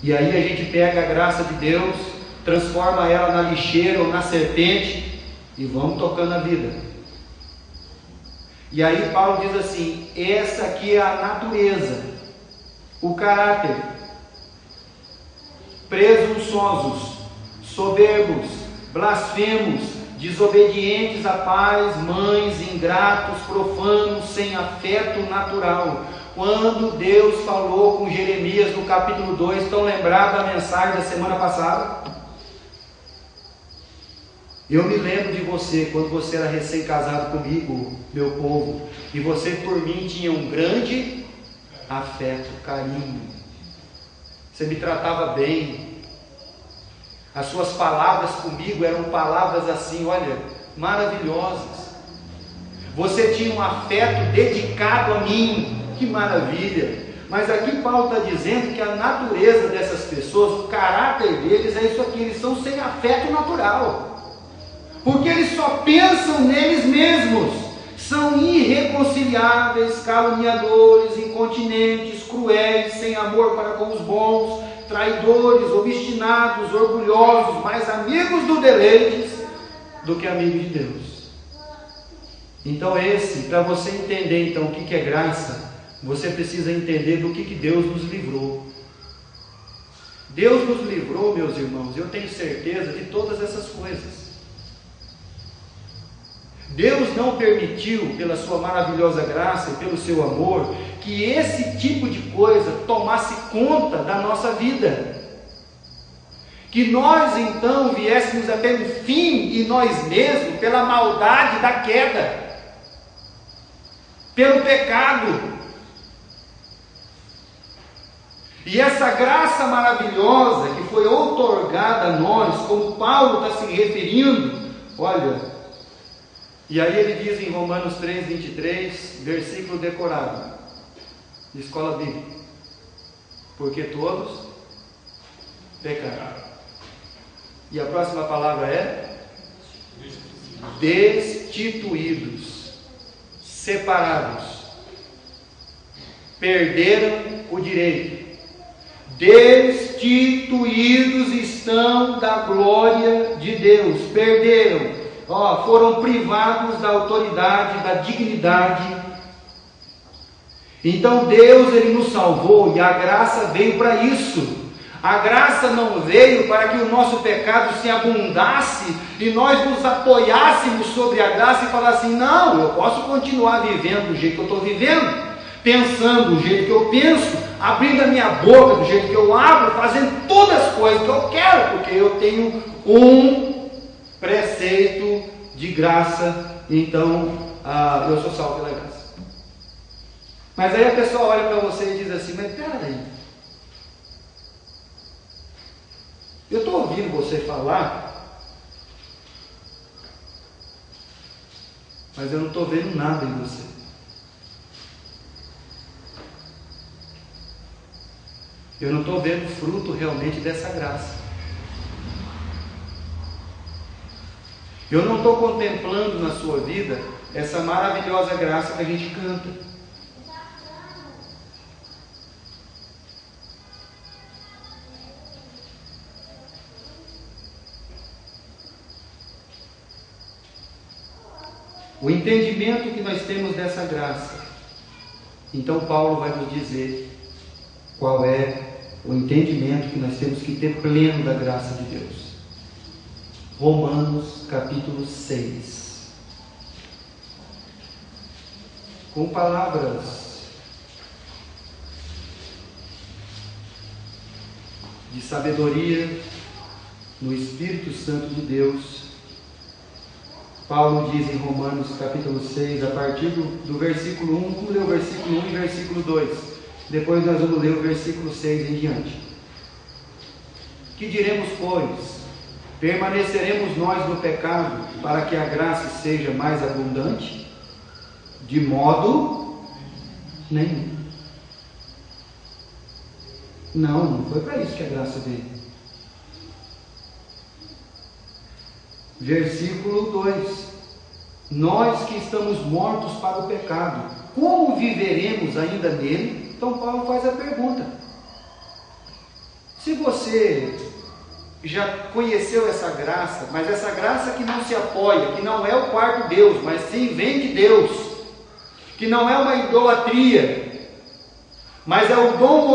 E aí a gente pega a graça de Deus, transforma ela na lixeira ou na serpente e vamos tocando a vida. E aí Paulo diz assim: essa aqui é a natureza, o caráter. Presunçosos, soberbos, blasfemos, desobedientes a pais, mães, ingratos, profanos, sem afeto natural. Quando Deus falou com Jeremias no capítulo 2, estão lembrados da mensagem da semana passada? Eu me lembro de você, quando você era recém-casado comigo, meu povo, e você por mim tinha um grande afeto, carinho. Você me tratava bem. As suas palavras comigo eram palavras assim, olha, maravilhosas. Você tinha um afeto dedicado a mim. Que maravilha! Mas aqui Paulo está dizendo que a natureza dessas pessoas, o caráter deles é isso aqui, eles são sem afeto natural, porque eles só pensam neles mesmos, são irreconciliáveis, caluniadores, incontinentes, cruéis, sem amor para com os bons, traidores, obstinados, orgulhosos, mais amigos do deleite do que amigos de Deus. Então para você entender então o que é graça, você precisa entender do que Deus nos livrou. Deus nos livrou, meus irmãos, eu tenho certeza de todas essas coisas. Deus não permitiu, pela sua maravilhosa graça e pelo seu amor, que esse tipo de coisa tomasse conta da nossa vida. Que nós então viéssemos até o fim em nós mesmos, pela maldade da queda, pelo pecado. E essa graça maravilhosa que foi outorgada a nós, como Paulo está se referindo, olha, e aí ele diz em Romanos 3:23, versículo decorado, de escola bíblica: porque todos pecaram. E a próxima palavra é destituídos, separados, perderam o direito. Destituídos estão da glória de Deus, perderam, foram privados da autoridade, da dignidade. Então Deus, Ele nos salvou, e a graça veio para isso. A graça não veio para que o nosso pecado se abundasse e nós nos apoiássemos sobre a graça e falassem: não, eu posso continuar vivendo do jeito que eu estou vivendo, pensando do jeito que eu penso, abrindo a minha boca do jeito que eu abro, fazendo todas as coisas que eu quero, porque eu tenho um preceito de graça, então eu sou salvo pela graça. Mas aí a pessoa olha para você e diz assim: mas peraí, eu estou ouvindo você falar, mas eu não estou vendo nada em você. Eu não estou vendo fruto realmente dessa graça. Eu não estou contemplando na sua vida essa maravilhosa graça que a gente canta. O entendimento que nós temos dessa graça. Então Paulo vai nos dizer qual é o entendimento que nós temos que ter pleno da graça de Deus. Romanos capítulo 6. Com palavras de sabedoria no Espírito Santo de Deus, Paulo diz em Romanos capítulo 6, a partir do versículo 1, vamos ler o versículo 1 e versículo 2. Depois nós vamos ler o versículo 6 em diante. Que diremos, pois? Permaneceremos nós no pecado para que a graça seja mais abundante? De modo nenhum. Não foi para isso que a graça veio. Versículo 2: nós que estamos mortos para o pecado, como viveremos ainda nele? Então Paulo faz a pergunta. Se você já conheceu essa graça, mas essa graça que não se apoia, que não é o quarto Deus, mas sim vem de Deus, que não é uma idolatria, mas é o dom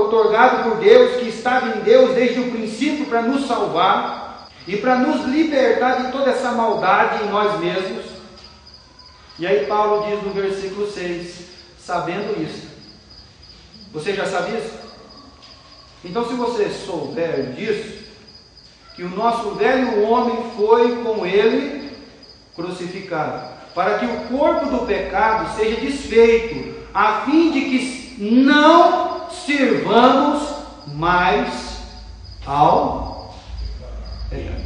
otorgado por Deus, que estava em Deus desde o princípio para nos salvar e para nos libertar de toda essa maldade em nós mesmos. E aí Paulo diz no versículo 6, sabendo isso. Você já sabe isso? Então, se você souber disso, que o nosso velho homem foi com ele crucificado, para que o corpo do pecado seja desfeito, a fim de que não sirvamos mais ao pecado.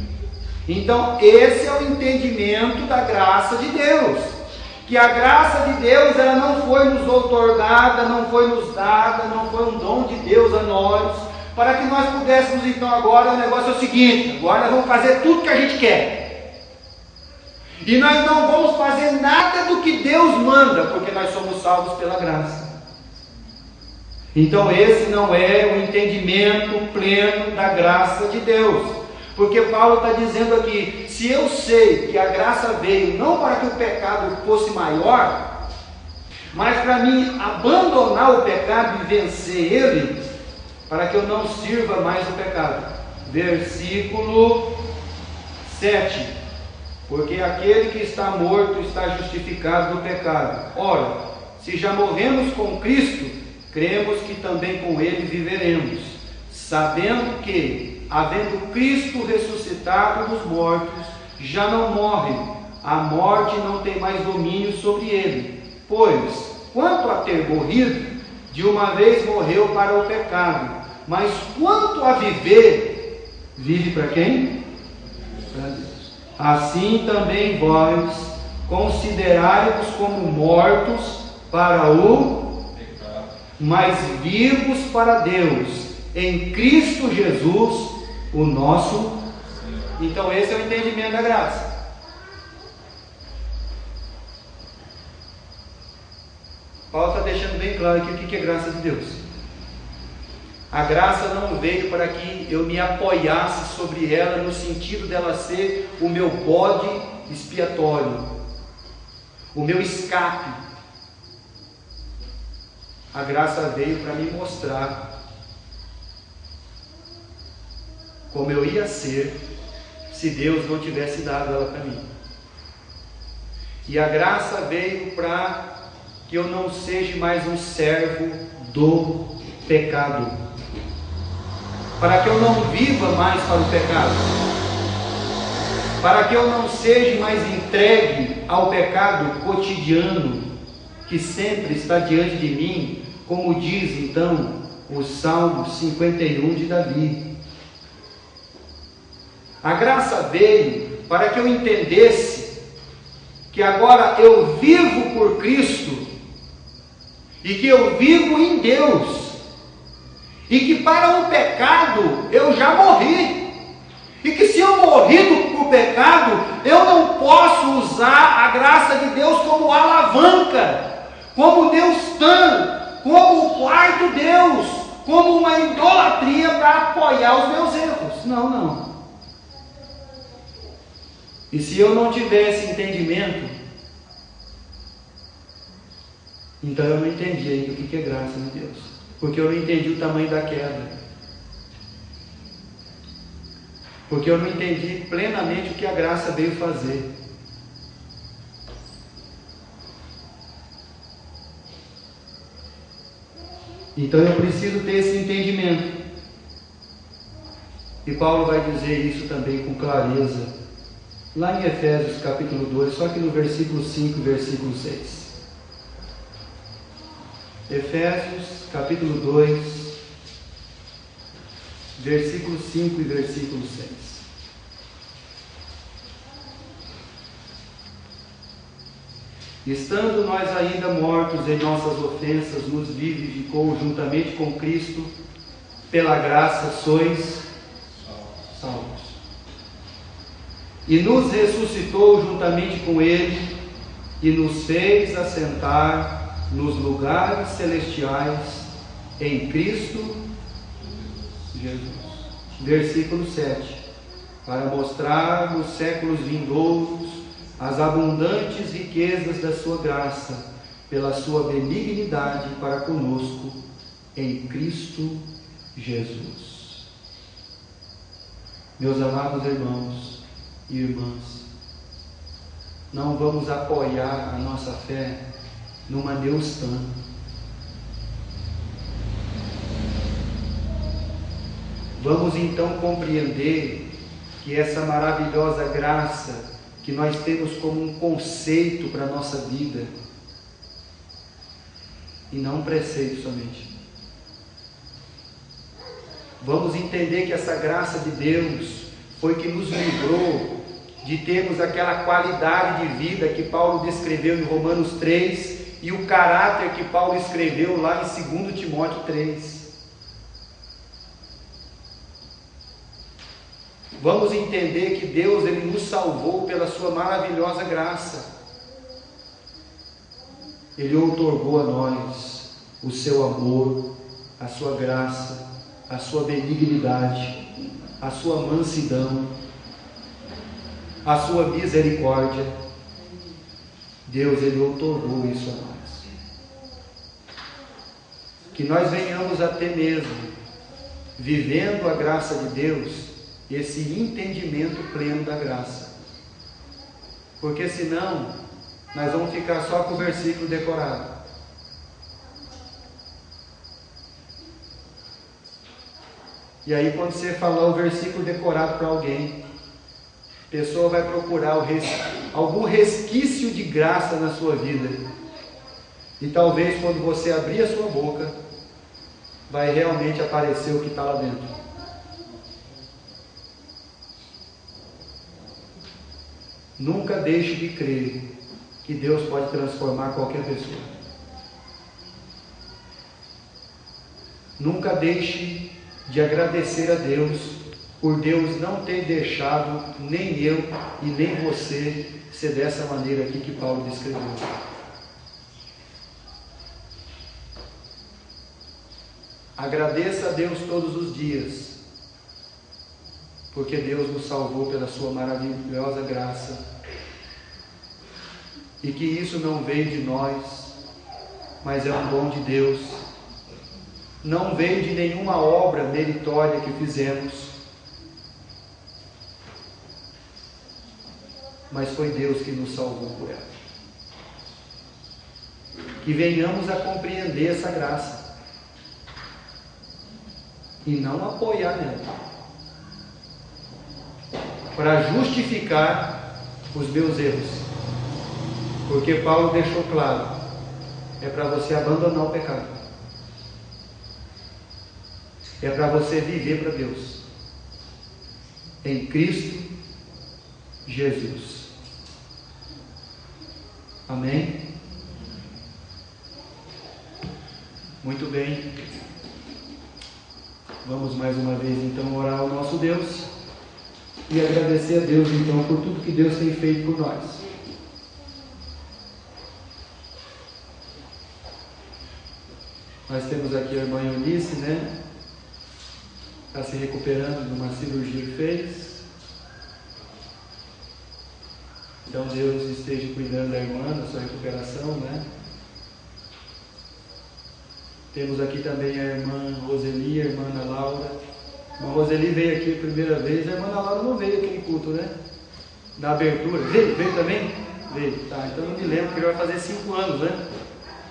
Então, esse é o entendimento da graça de Deus. Que a graça de Deus, ela não foi nos outorgada, não foi nos dada, não foi um dom de Deus a nós, para que nós pudéssemos, então, agora, o negócio é o seguinte: agora nós vamos fazer tudo que a gente quer, e nós não vamos fazer nada do que Deus manda, porque nós somos salvos pela graça. Então esse não é o entendimento pleno da graça de Deus. Porque Paulo está dizendo aqui, se eu sei que a graça veio não para que o pecado fosse maior, mas para mim abandonar o pecado e vencer ele, para que eu não sirva mais o pecado. Versículo 7. Porque aquele que está morto está justificado do pecado. Ora, se já morremos com Cristo, cremos que também com ele viveremos, sabendo que, havendo Cristo ressuscitado dos mortos, já não morre, a morte não tem mais domínio sobre ele. Pois, quanto a ter morrido, de uma vez morreu para o pecado, mas quanto a viver, vive para quem? Para Deus. Assim também vós considerai-vos como mortos para o pecado, mas vivos para Deus, em Cristo Jesus, o nosso Senhor. Então esse é o entendimento da graça. Paulo está deixando bem claro aqui o que é graça de Deus. A graça não veio para que eu me apoiasse sobre ela, no sentido dela ser o meu bode expiatório, o meu escape. A graça veio para me mostrar como eu ia ser se Deus não tivesse dado ela para mim. E a graça veio para que eu não seja mais um servo do pecado, para que eu não viva mais para o pecado, para que eu não seja mais entregue ao pecado cotidiano que sempre está diante de mim, como diz então o Salmo 51 de Davi. A graça veio para que eu entendesse que agora eu vivo por Cristo e que eu vivo em Deus, e que para o pecado eu já morri, e que se eu morri para o pecado, eu não posso usar a graça de Deus como alavanca, como Deus tem, como o quarto Deus, como uma idolatria para apoiar os meus erros. Não. E se eu não tivesse entendimento, então eu não entendi ainda o que é graça de Deus, porque eu não entendi o tamanho da queda, porque eu não entendi plenamente o que a graça veio fazer. Então eu preciso ter esse entendimento, e Paulo vai dizer isso também com clareza lá em Efésios capítulo 2, só que no versículo 5 e versículo 6. Efésios capítulo 2, versículo 5 e versículo 6. Estando nós ainda mortos em nossas ofensas, nos vivificou juntamente com Cristo, pela graça sois salvos. e nos ressuscitou juntamente com Ele, e nos fez assentar nos lugares celestiais em Cristo Jesus. Versículo 7. Para mostrar nos séculos vindouros as abundantes riquezas da sua graça, pela sua benignidade para conosco, em Cristo Jesus. Meus amados irmãos e irmãs, não vamos apoiar a nossa fé numa neustã. Vamos então compreender que essa maravilhosa graça que nós temos como um conceito para a nossa vida, e não um preceito somente. Vamos entender que essa graça de Deus foi que nos livrou de termos aquela qualidade de vida que Paulo descreveu em Romanos 3 e o caráter que Paulo escreveu lá em 2 Timóteo 3. Vamos entender que Deus, Ele nos salvou pela sua maravilhosa graça. Ele outorgou a nós o seu amor, a sua graça, a sua benignidade, a sua mansidão, a sua misericórdia. Deus, Ele outorgou isso a nós. Que nós venhamos a ter mesmo, vivendo a graça de Deus, esse entendimento pleno da graça. Porque senão, nós vamos ficar só com o versículo decorado. E aí quando você falar o versículo decorado para alguém, a pessoa vai procurar algum resquício de graça na sua vida. E talvez quando você abrir a sua boca, vai realmente aparecer o que está lá dentro. Nunca deixe de crer que Deus pode transformar qualquer pessoa. Nunca deixe de agradecer a Deus por Deus não ter deixado nem eu e nem você ser dessa maneira aqui que Paulo descreveu. Agradeça a Deus todos os dias, porque Deus nos salvou pela sua maravilhosa graça, e que isso não veio de nós, mas é um dom de Deus, não veio de nenhuma obra meritória que fizemos, mas foi Deus que nos salvou por ela. Que venhamos a compreender essa graça, e não apoiar nela, para justificar os meus erros. Porque Paulo deixou claro, é para você abandonar o pecado. É para você viver para Deus. Em Cristo Jesus. Amém? Muito bem. Vamos mais uma vez então orar ao nosso Deus e agradecer a Deus então por tudo que Deus tem feito por nós. Nós temos aqui a irmã Eunice, né? Está se recuperando de uma cirurgia que fez. Então Deus esteja cuidando da irmã, da sua recuperação, né? Temos aqui também a irmã Roseli, a irmã Ana Laura. A irmã Roseli veio aqui a primeira vez, a irmã Ana Laura não veio aquele culto, né? Na abertura. Veio também? Veio. Tá, então não me lembro, porque ele vai fazer 5 anos, né?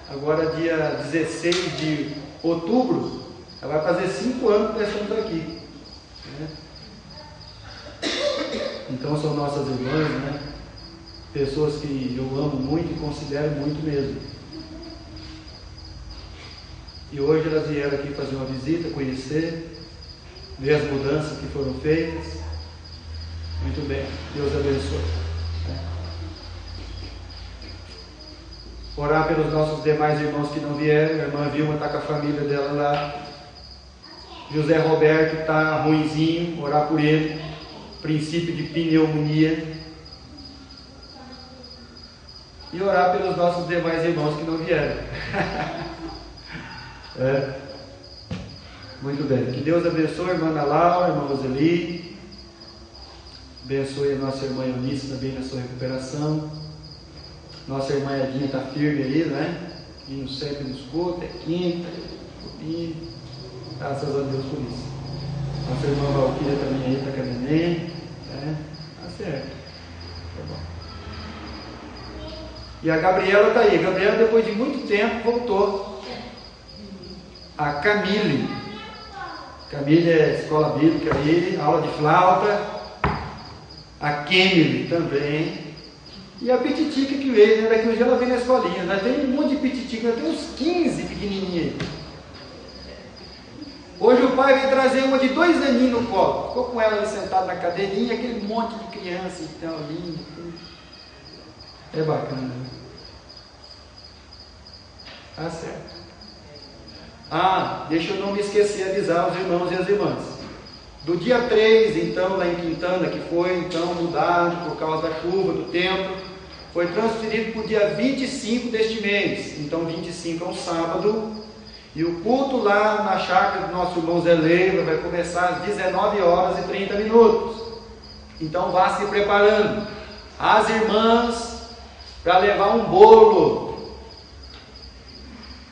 Agora dia 16 de outubro, ela vai fazer 5 anos que nós estamos aqui, né? Então são nossas irmãs, né? Pessoas que eu amo muito e considero muito mesmo. E hoje elas vieram aqui fazer uma visita, conhecer, ver as mudanças que foram feitas. Muito bem, Deus abençoe. Orar pelos nossos demais irmãos que não vieram. A irmã Vilma está com a família dela lá. José Roberto está ruinzinho, orar por ele. princípio de pneumonia. E orar pelos nossos demais irmãos que não vieram. Muito bem. Que Deus abençoe a irmã Ana Laura, a irmã Roseli. Abençoe a nossa irmã Eunice também na sua recuperação. Nossa irmã Edinha está firme aí, né? Indo sempre nos cultos, é quinta, domingo. Graças a Deus por isso. Nossa irmã Valquíria também aí está com a neném. Tá certo. Tá bom. E a Gabriela está aí. A Gabriela, depois de muito tempo, voltou. A Camille. Camille é escola bíblica aí, aula de flauta. A Kemily também. E a Pititica que veio, né? Daqui um dia ela vem na escolinha. Nós temos um monte de Pititica, nós temos uns 15 pequenininhos aí. Hoje o pai veio trazer uma de 2 aninhos no colo. Ficou com ela ali sentada na cadeirinha, aquele monte de criança então, lindo. É bacana, né? Tá certo. Deixa eu não me esquecer de avisar os irmãos e as irmãs. Do dia 3, então, lá em Quintana, que foi então mudado por causa da chuva, do tempo, foi transferido para o dia 25 deste mês. Então, 25 é um sábado. E o culto lá na chácara do nosso irmão Zé Leiva vai começar às 19h30. Então, vá se preparando. As irmãs, para levar um bolo.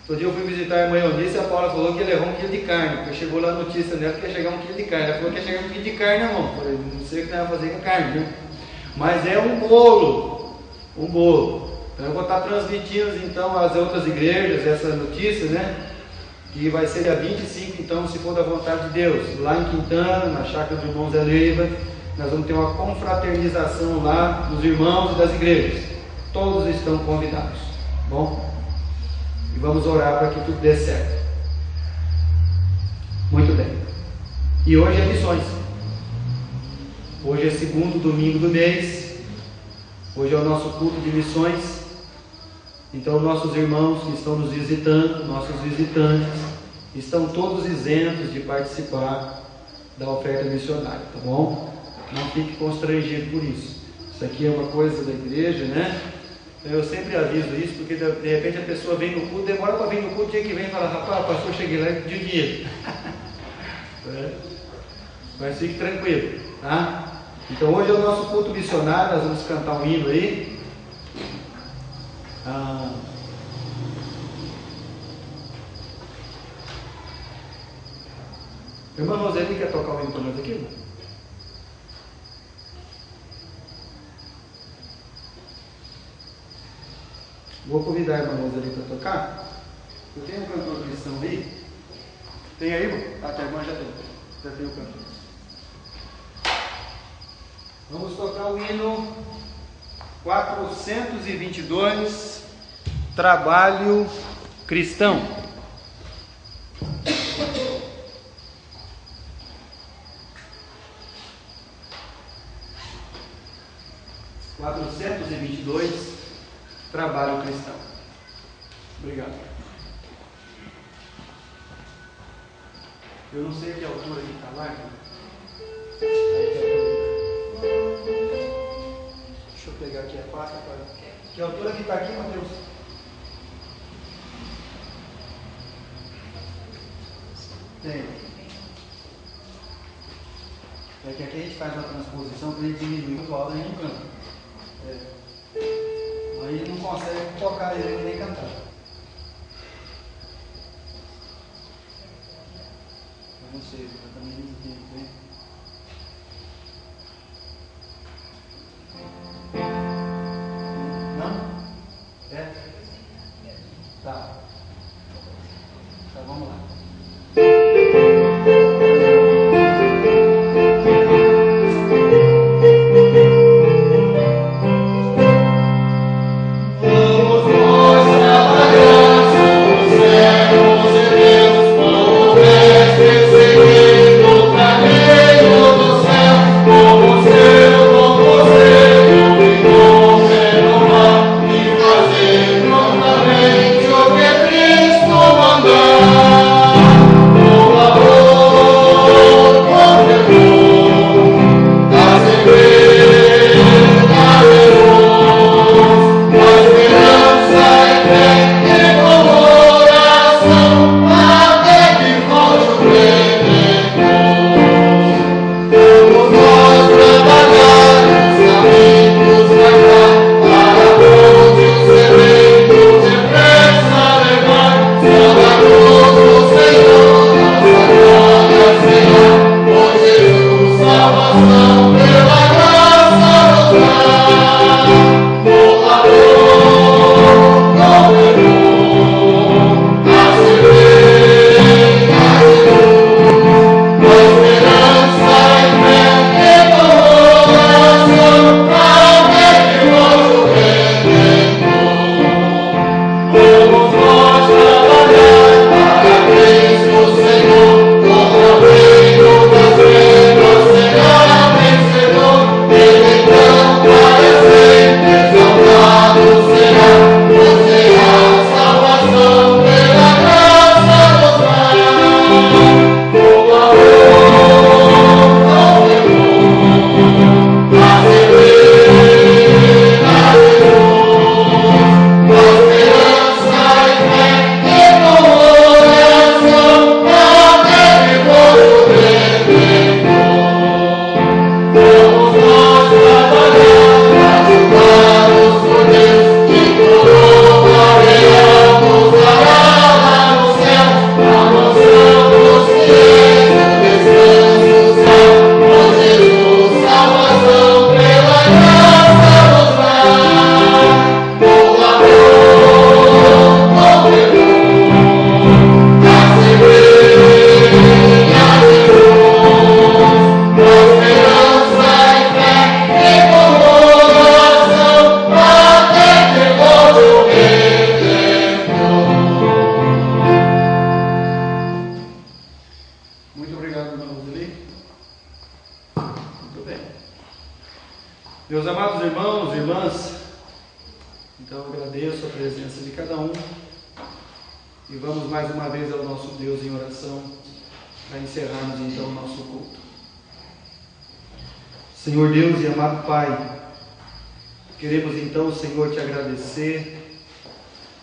Outro dia eu fui visitar a irmã Eunice e a Paula falou que ia levar 1 quilo de carne, porque chegou lá a notícia dela que ia chegar 1 quilo de carne. Ela falou que ia chegar 1 quilo de carne na mão. Eu falei, não sei o que nós vamos fazer com a carne, viu? Mas é um bolo. Então eu vou estar transmitindo então às outras igrejas essa notícia, né? Que vai ser dia 25, então, se for da vontade de Deus, lá em Quintana, na chácara do irmão Zé Leiva, nós vamos ter uma confraternização lá dos irmãos e das igrejas. Todos estão convidados, bom? E vamos orar para que tudo dê certo. Muito bem. E hoje é missões. Hoje é segundo domingo do mês. Hoje é o nosso culto de missões. Então nossos irmãos que estão nos visitando, nossos visitantes, estão todos isentos de participar da oferta missionária, tá bom? Não fique constrangido por isso. Isso aqui é uma coisa da igreja, né? Eu sempre aviso isso, porque de repente a pessoa vem no culto, demora para vir no culto, dia que vem e fala, rapaz, pastor, cheguei lá de dia. Mas fique tranquilo, tá? Então hoje é o nosso culto missionário, nós vamos cantar um hino aí. Irmã Roseli quer tocar o hino para nós aqui? Vou convidar a irmã Roseli para tocar. Eu tenho um cantor cristão aí. Tem aí, irmão? Ah, tá, a irmã já tem. Já tem o cantor. Vamos tocar o hino 422, Trabalho Cristão. Trabalho Cristão. Obrigado. Eu não sei que altura que está lá. Deixa eu pegar aqui a placa. Que altura que está aqui, Mateus? Tem. É que aqui a gente faz uma transposição para ele diminuir muito alto e não canta. Aí ele não consegue tocar ele nem cantar. Eu não sei, eu também não entendo, né? Não? É? Tá. Tá, vamos lá. Prontamente o que agradeço a presença de cada um. E vamos mais uma vez ao nosso Deus em oração, para encerrarmos então o nosso culto. Senhor Deus e amado Pai, queremos então, Senhor, te agradecer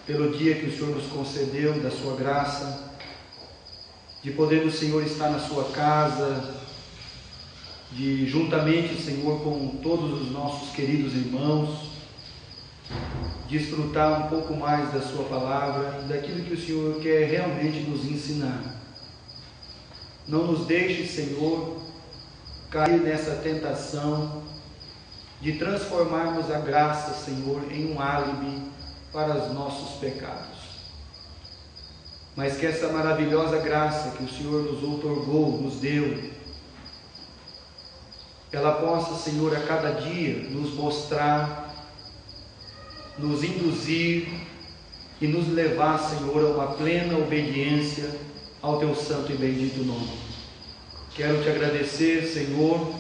pelo dia que o Senhor nos concedeu, da sua graça, de podermos, Senhor, estar na sua casa, de juntamente, Senhor, com todos os nossos queridos irmãos, desfrutar um pouco mais da sua palavra e daquilo que o Senhor quer realmente nos ensinar. Não nos deixe, Senhor, cair nessa tentação de transformarmos a graça, Senhor, em um álibi para os nossos pecados. Mas que essa maravilhosa graça que o Senhor nos outorgou, nos deu, ela possa, Senhor, a cada dia nos mostrar, nos induzir e nos levar, Senhor, a uma plena obediência ao Teu santo e bendito nome. Quero Te agradecer, Senhor,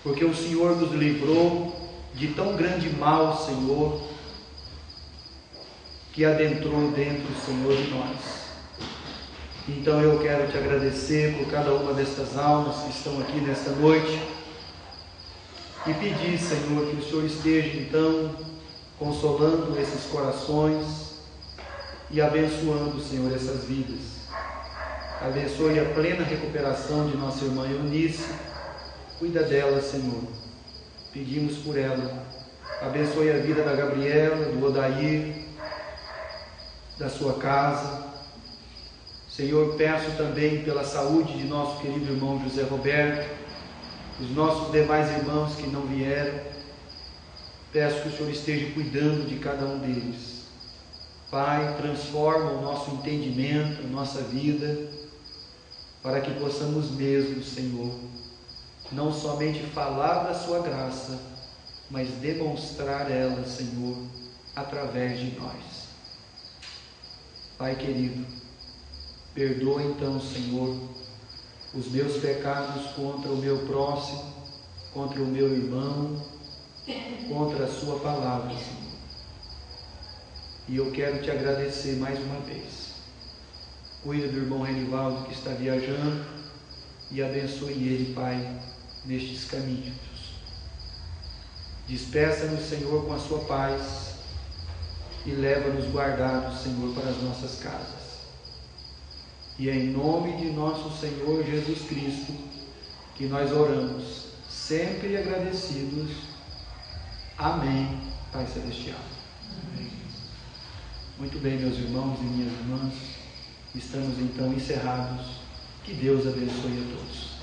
porque o Senhor nos livrou de tão grande mal, Senhor, que adentrou dentro, Senhor, de nós. Então eu quero Te agradecer por cada uma destas almas que estão aqui nesta noite e pedir, Senhor, que o Senhor esteja então consolando esses corações e abençoando, Senhor, essas vidas. Abençoe a plena recuperação de nossa irmã Eunice. Cuida dela, Senhor. Pedimos por ela. Abençoe a vida da Gabriela, do Odair, da sua casa. Senhor, peço também pela saúde de nosso querido irmão José Roberto, os nossos demais irmãos que não vieram. Peço que o Senhor esteja cuidando de cada um deles. Pai, transforma o nosso entendimento, a nossa vida, para que possamos mesmo, Senhor, não somente falar da sua graça, mas demonstrar ela, Senhor, através de nós. Pai querido, perdoa então, Senhor, os meus pecados contra o meu próximo, contra o meu irmão, contra a sua palavra, Senhor. E eu quero Te agradecer mais uma vez. Cuida do irmão Renivaldo que está viajando e abençoe ele, Pai, nestes caminhos. Despeça-nos, Senhor, com a sua paz e leva-nos guardados, Senhor, para as nossas casas. E é em nome de nosso Senhor Jesus Cristo que nós oramos, sempre agradecidos. Amém, Pai Celestial. Amém. Muito bem, meus irmãos e minhas irmãs, estamos então encerrados. Que Deus abençoe a todos.